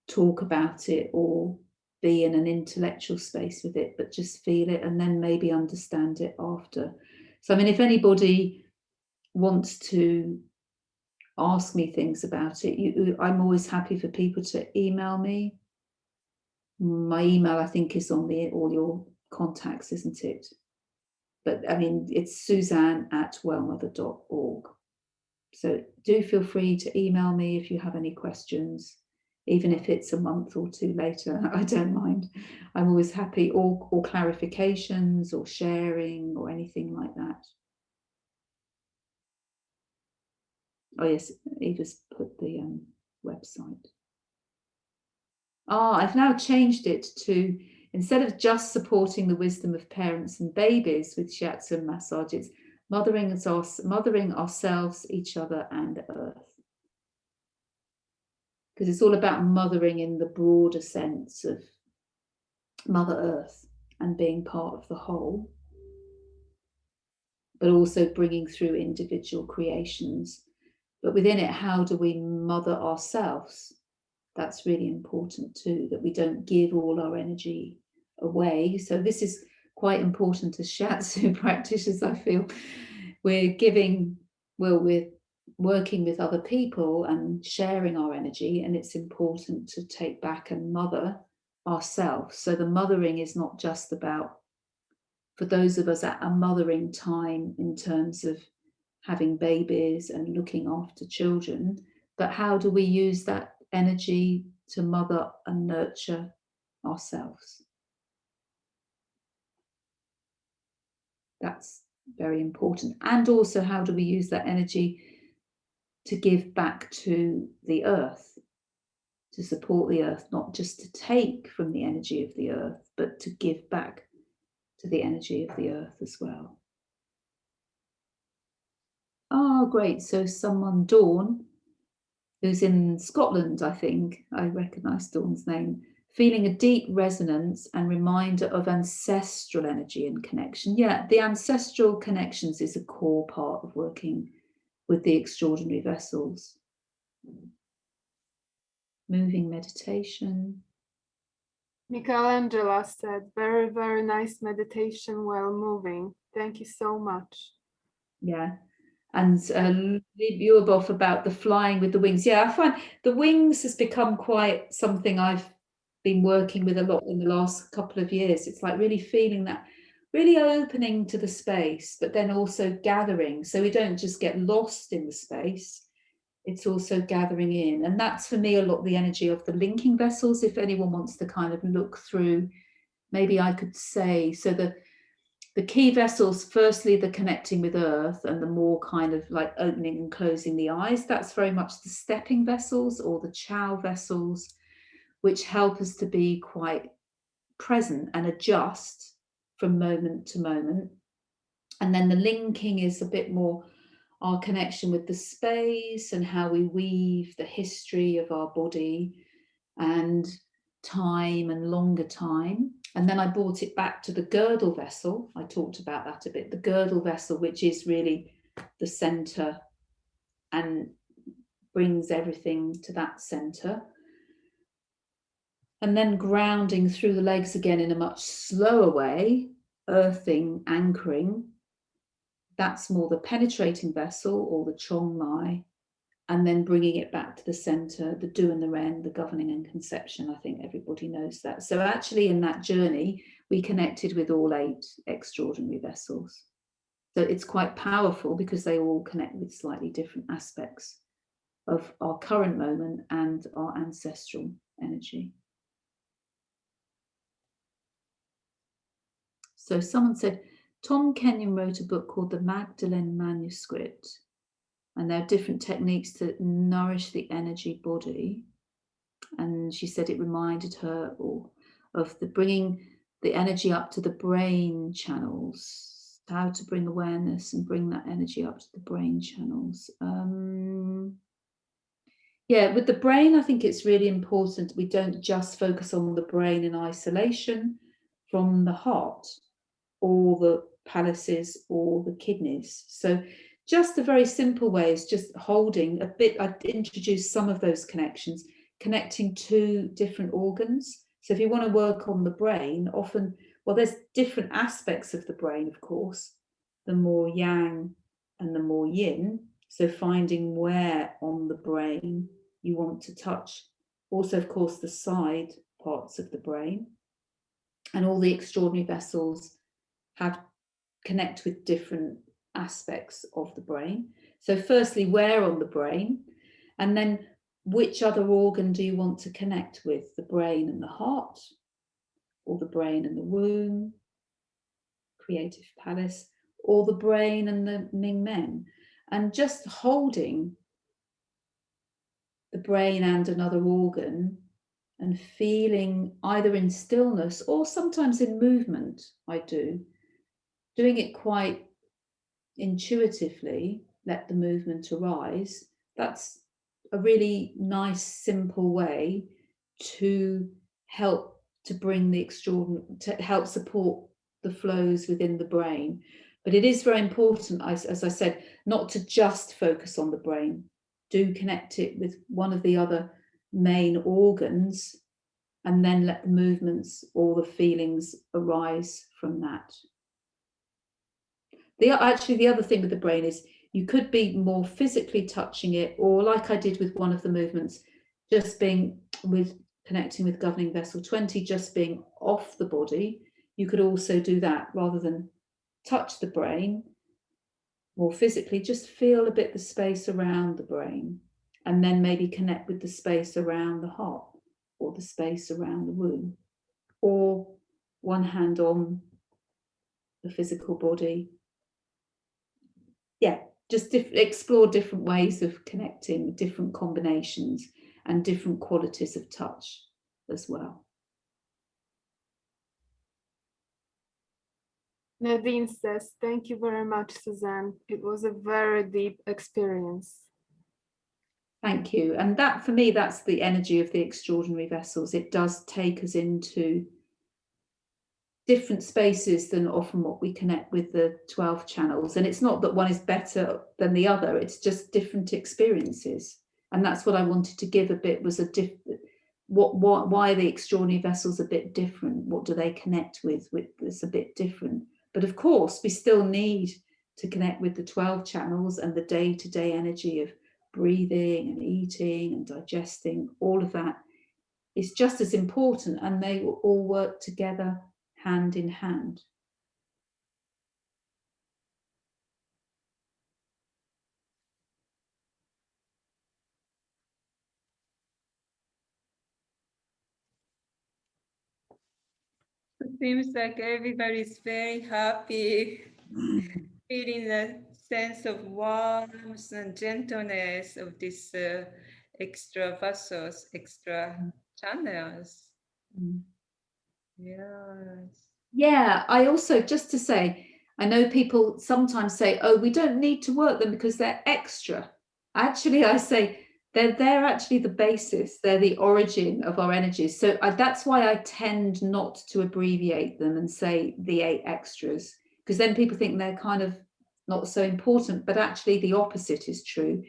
talk about it or be in an intellectual space with it, but just feel it and then maybe understand it after. So, I mean, if anybody wants to ask me things about it, I'm always happy for people to email me. My email, I think, is on all your contacts, isn't it? But I mean, it's Suzanne@wellmother.org. So do feel free to email me if you have any questions, even if it's a month or two later. I don't mind. I'm always happy, or clarifications or sharing or anything like that. Oh yes, Eva's put the website. I've now changed it to, instead of just supporting the wisdom of parents and babies with shiatsu and massage, it's mothering ourselves, each other, and earth. Because it's all about mothering in the broader sense of Mother Earth and being part of the whole, but also bringing through individual creations. But within it, how do we mother ourselves? That's really important too, that we don't give all our energy away. So this is quite important as shiatsu practitioners, I feel. We're working with other people and sharing our energy, and it's important to take back and mother ourselves. So the mothering is not just about for those of us at a mothering time in terms of having babies and looking after children, but how do we use that energy to mother and nurture ourselves? That's very important. And also, how do we use that energy to give back to the earth, to support the earth, not just to take from the energy of the earth, but to give back to the energy of the earth as well. Oh, great. So someone, Dawn, who's in Scotland, I think, I recognise Dawn's name, feeling a deep resonance and reminder of ancestral energy and connection. Yeah, the ancestral connections is a core part of working with the extraordinary vessels. Moving meditation. Michelangelo said, very, very nice meditation while moving. Thank you so much. Yeah. And Lyubov about the flying with the wings. Yeah, I find the wings has become quite something I've been working with a lot in the last couple of years. It's like really feeling that, really opening to the space, but then also gathering. So we don't just get lost in the space. It's also gathering in. And that's for me a lot the energy of the linking vessels. If anyone wants to kind of look through, maybe I could say, so the key vessels, firstly, the connecting with earth and the more kind of like opening and closing the eyes, that's very much the stepping vessels or the chow vessels, which help us to be quite present and adjust from moment to moment. And then the linking is a bit more our connection with the space and how we weave the history of our body and time and longer time. And then I brought it back to the girdle vessel. I talked about that a bit. The girdle vessel, which is really the center and brings everything to that center. And then grounding through the legs again in a much slower way, earthing, anchoring. That's more the penetrating vessel or the chong mai. And then bringing it back to the center, the du and the ren, the governing and conception. I think everybody knows that. So actually in that journey, we connected with all 8 extraordinary vessels. So it's quite powerful because they all connect with slightly different aspects of our current moment and our ancestral energy. So someone said, Tom Kenyon wrote a book called The Magdalene Manuscript. And there are different techniques to nourish the energy body. And she said it reminded her of the bringing the energy up to the brain channels, how to bring awareness and bring that energy up to the brain channels. Yeah, with the brain, I think it's really important we don't just focus on the brain in isolation from the heart or the palaces or the kidneys. So just a very simple way is just holding a bit. I'd introduce some of those connections, connecting 2 different organs. So if you want to work on the brain, often, well, there's different aspects of the brain, of course, the more yang and the more yin. So finding where on the brain you want to touch. Also, of course, the side parts of the brain. And all the extraordinary vessels have connect with different aspects of the brain. So firstly, where on the brain, and then which other organ do you want to connect with? The brain and the heart, or the brain and the womb, creative palace, or the brain and the Ming Men. And just holding the brain and another organ and feeling either in stillness or sometimes in movement, I do, doing it quite intuitively, let the movement arise. That's a really nice, simple way to help to bring the extraordinary, to help support the flows within the brain. But it is very important, as I said, not to just focus on the brain. Do connect it with one of the other main organs and then let the movements or the feelings arise from that. Actually, the other thing with the brain is you could be more physically touching it, or like I did with one of the movements, just being with connecting with governing vessel 20, just being off the body, you could also do that rather than touch the brain more physically. Just feel a bit the space around the brain, and then maybe connect with the space around the heart or the space around the womb, or one hand on the physical body. Yeah, just explore different ways of connecting, different combinations and different qualities of touch as well. Nadine says, thank you very much, Suzanne. It was a very deep experience. Thank you. And that, for me, that's the energy of the extraordinary vessels. It does take us into different spaces than often what we connect with the 12 channels. And it's not that one is better than the other, it's just different experiences. And that's what I wanted to give a bit, was why the extraordinary vessels are a bit different. What do they connect with that's a bit different? But of course, we still need to connect with the 12 channels and the day-to-day energy of breathing and eating and digesting. All of that is just as important, and they will all work together hand in hand. It seems like everybody's very happy, feeling a sense of warmth and gentleness of these extra vessels, extra channels. Yes. Yeah, I also, just to say, I know people sometimes say, oh, we don't need to work them because they're extra. Actually, I say they're actually the basis. They're the origin of our energies. So that's why I tend not to abbreviate them and say the 8 extras, because then people think they're kind of not so important, but actually the opposite is true.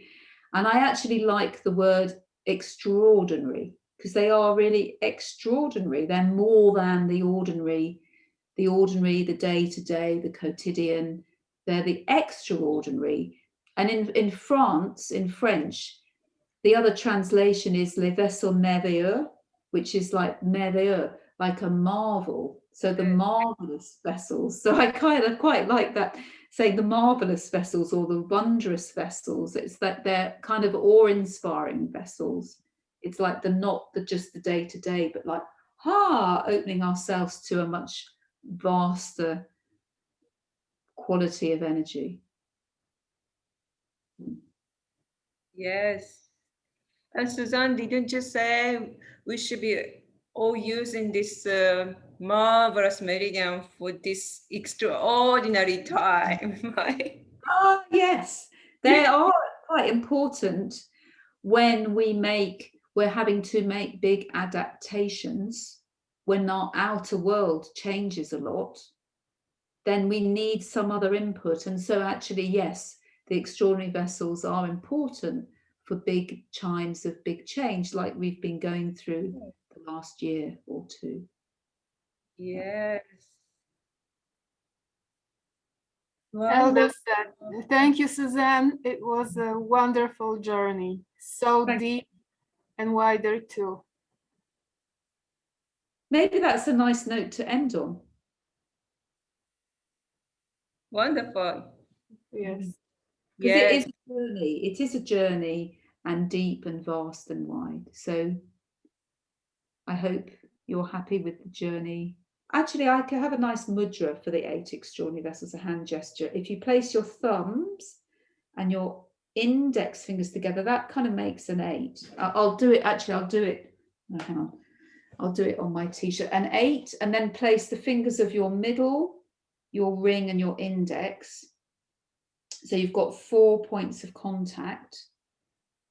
And I actually like the word extraordinary, because they are really extraordinary. They're more than the ordinary, the day-to-day, the quotidian. They're the extraordinary. And in France, in French, the other translation is les vaisseaux merveilleux, which is like merveilleux, like a marvel. So the marvelous vessels. So I kind of quite like that, saying the marvelous vessels or the wondrous vessels. It's that they're kind of awe-inspiring vessels. It's like not just the day-to-day, but like, opening ourselves to a much vaster quality of energy. Yes. And Suzanne, didn't you say we should be all using this marvelous meridian for this extraordinary time, right? Ah, yes, they are quite important when we're having to make big adaptations, when our outer world changes a lot. Then we need some other input. And so actually, yes, the extraordinary vessels are important for big chimes of big change, like we've been going through the last year or two. Yes. Elda said, thank you, Suzanne. It was a wonderful journey, so deep and wider too. Maybe that's a nice note to end on. Wonderful. Yes. Because it is a journey. It is a journey, and deep and vast and wide. So I hope you're happy with the journey. Actually, I could have a nice mudra for the 8 extraordinary vessels, a hand gesture. If you place your thumbs and your index fingers together, that kind of makes an 8. I'll do it. Actually, I'll do it. No, hang on. I'll do it on my t-shirt. An 8, and then place the fingers of your middle, your ring, and your index. So you've got 4 points of contact.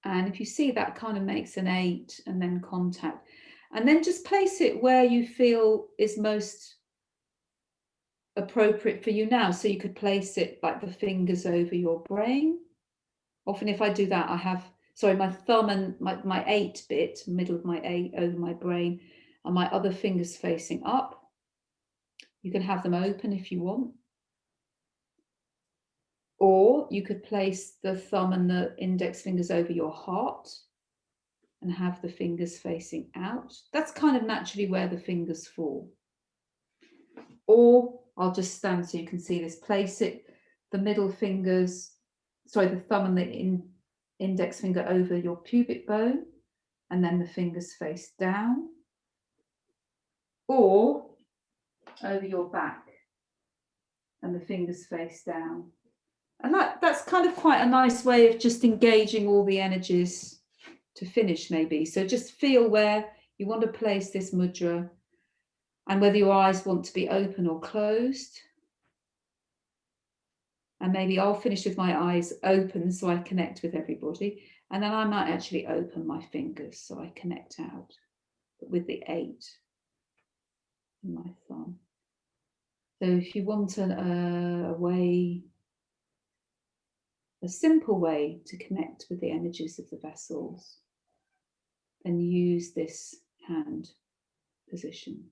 And if you see, that kind of makes an 8, and then contact. And then just place it where you feel is most appropriate for you now. So you could place it like the fingers over your brain. Often if I do that, I have, my thumb and my 8 bit, middle of my 8 over my brain, and my other fingers facing up. You can have them open if you want. Or you could place the thumb and the index fingers over your heart and have the fingers facing out. That's kind of naturally where the fingers fall. Or I'll just stand so you can see this. Place it, the middle fingers, sorry, the thumb and the index finger over your pubic bone, and then the fingers face down. Or over your back and the fingers face down. And that's kind of quite a nice way of just engaging all the energies to finish, maybe. So just feel where you want to place this mudra and whether your eyes want to be open or closed. And maybe I'll finish with my eyes open so I connect with everybody. And then I might actually open my fingers so I connect out with the 8 in my thumb. So if you want a way, a simple way to connect with the energies of the vessels, then use this hand position.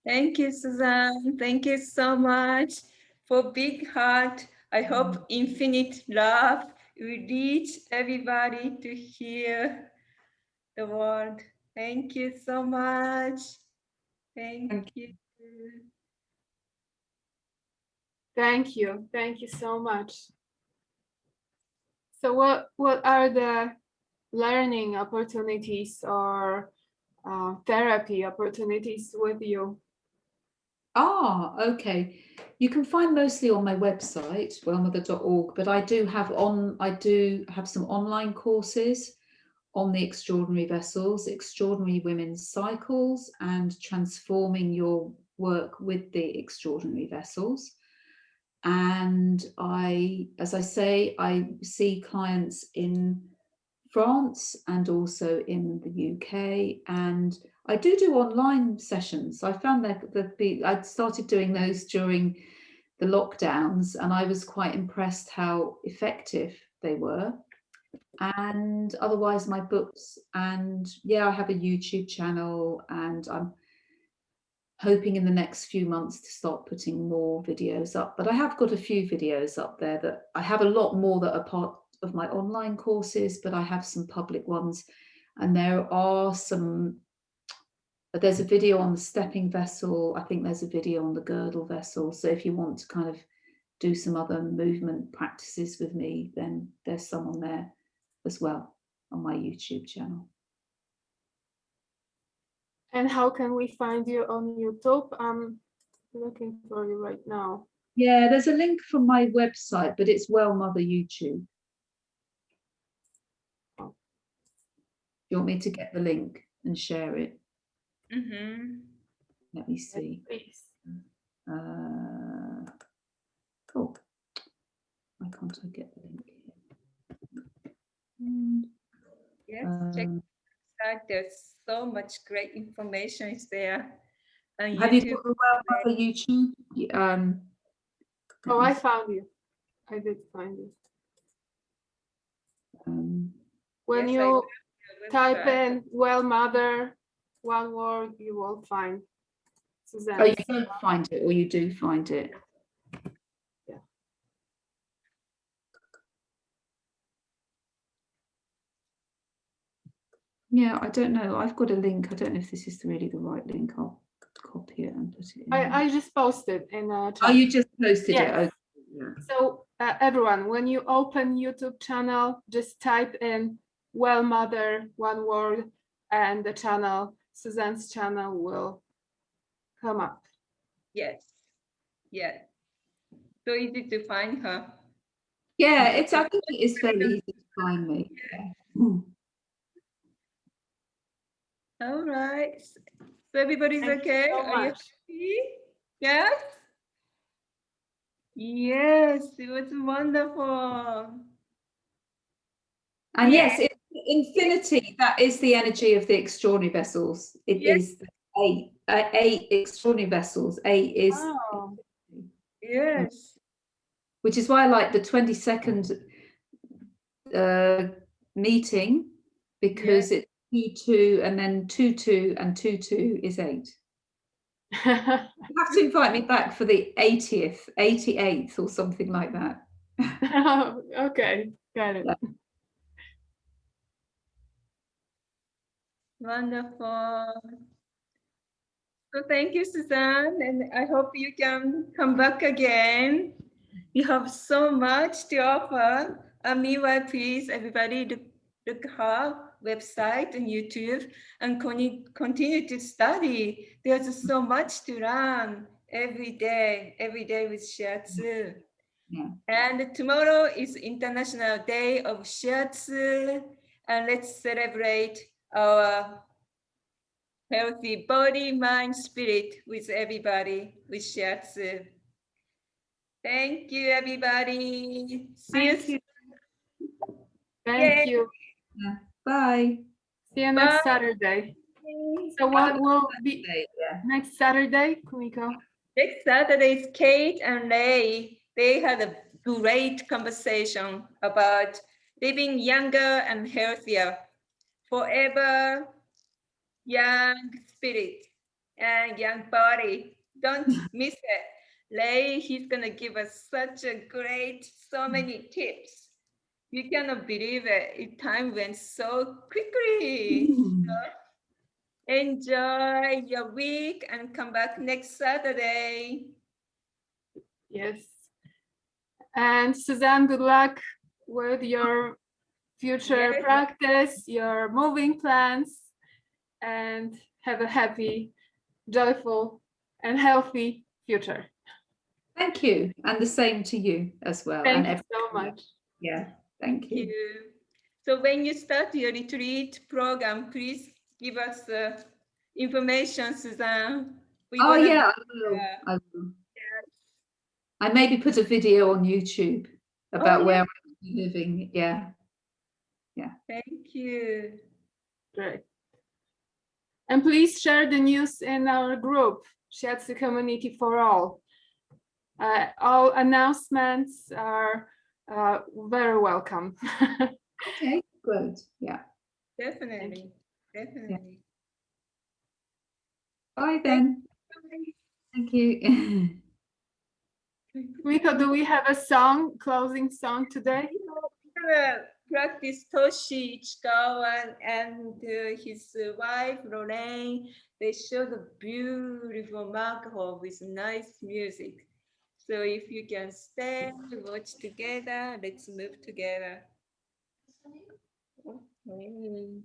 Thank you, Suzanne. Thank you so much for big heart. I hope infinite love will reach everybody to hear the word. Thank you so much. Thank you. Thank you. Thank you so much. So what are the learning opportunities or therapy opportunities with you? Okay. You can find mostly on my website, wellmother.org, but I do have some online courses on the extraordinary vessels, extraordinary women's cycles, and transforming your work with the extraordinary vessels. And as I say, I see clients in France and also in the UK, and I do online sessions. I found that I started doing those during the lockdowns, and I was quite impressed how effective they were. And otherwise, my books, and yeah, I have a YouTube channel, and I'm hoping in the next few months to start putting more videos up. But I have got a few videos up there that I have a lot more that are part of my online courses, but I have some public ones, and there's a video on the stepping vessel. I think there's a video on the girdle vessel. So if you want to kind of do some other movement practices with me, then there's some on there as well on my YouTube channel. And how can we find you on YouTube? I'm looking for you right now. Yeah, there's a link from my website, but it's Wellmother YouTube. Do you want me to get the link and share it? Let me see. Please. Cool. Why can't I get the link here? Yes, check out. There's so much great information is there on Have YouTube. you got the Wellmother YouTube? Oh, I found you. I did find you. When Yes, you type website. in Wellmother, one word, you will find Suzanne. Oh, you don't find it, or you do find it? Yeah. Yeah, I don't know. I've got a link. I don't know if this is really the right link. I'll copy it and put it in. I just posted in a chat. Oh, you just posted Yes. it. Okay. Yeah. So everyone, when you open YouTube channel, just type in Wellmother, one word, and the channel, Suzanne's channel will come up. Yes. Yeah. So easy to find her. Yeah, I think it is fairly easy to find me. Yeah. All right. So everybody's Thank you okay? so Are you much. happy? Yes? Yes, it was wonderful. And Yeah. yes, infinity, that is the energy of the extraordinary vessels. It Yes. is eight extraordinary vessels. Eight is, Oh. Yes. which is why I like the 22nd meeting, because it's 2-2 and then 2-2 and 2-2 is 8. You have to invite me back for the 88th or something like that. Okay, got it. Yeah. Wonderful. So thank you, Suzanne, and I hope you can come back again. You have so much to offer. Meanwhile, please, everybody, look her website and YouTube and continue to study. There's so much to learn every day with Shiatsu. Yeah. And tomorrow is International Day of Shiatsu, and let's celebrate our healthy body, mind, spirit with everybody with Shiatsu. Thank you, everybody. See you soon. Thank you. Yeah. Bye. See you next Bye. Saturday. So what will be next Saturday, Kumiko? Next Saturday is Kate and Ray. They had a great conversation about living younger and healthier, forever young spirit and young body. Don't miss it. Ray, he's gonna give us such a great, so many tips. You cannot believe it. Time went so quickly. So enjoy your week and come back next Saturday. Yes. And Suzanne, good luck with your future Yes. practice, your moving plans, and have a happy, joyful, and healthy future. Thank you. And the same to you as well. Thank and you so much. Yeah, thank you. So when you start your retreat program, please give us information, Suzanne. Oh wanna- yeah, I will. Yeah. I will. I maybe put a video on YouTube about yeah. where I'm living. Yeah. Thank you. Great. And please share the news in our group, Shiatsu Community for All. All announcements are very welcome. Okay, good. Yeah. Definitely. Definitely. Bye then. Thank you. Miko, do we have a song, closing song today? We're gonna practice Toshi Ichikawa and his wife Lorraine. They showed a beautiful makho with nice music. So if you can stay, watch together, let's move together. Okay.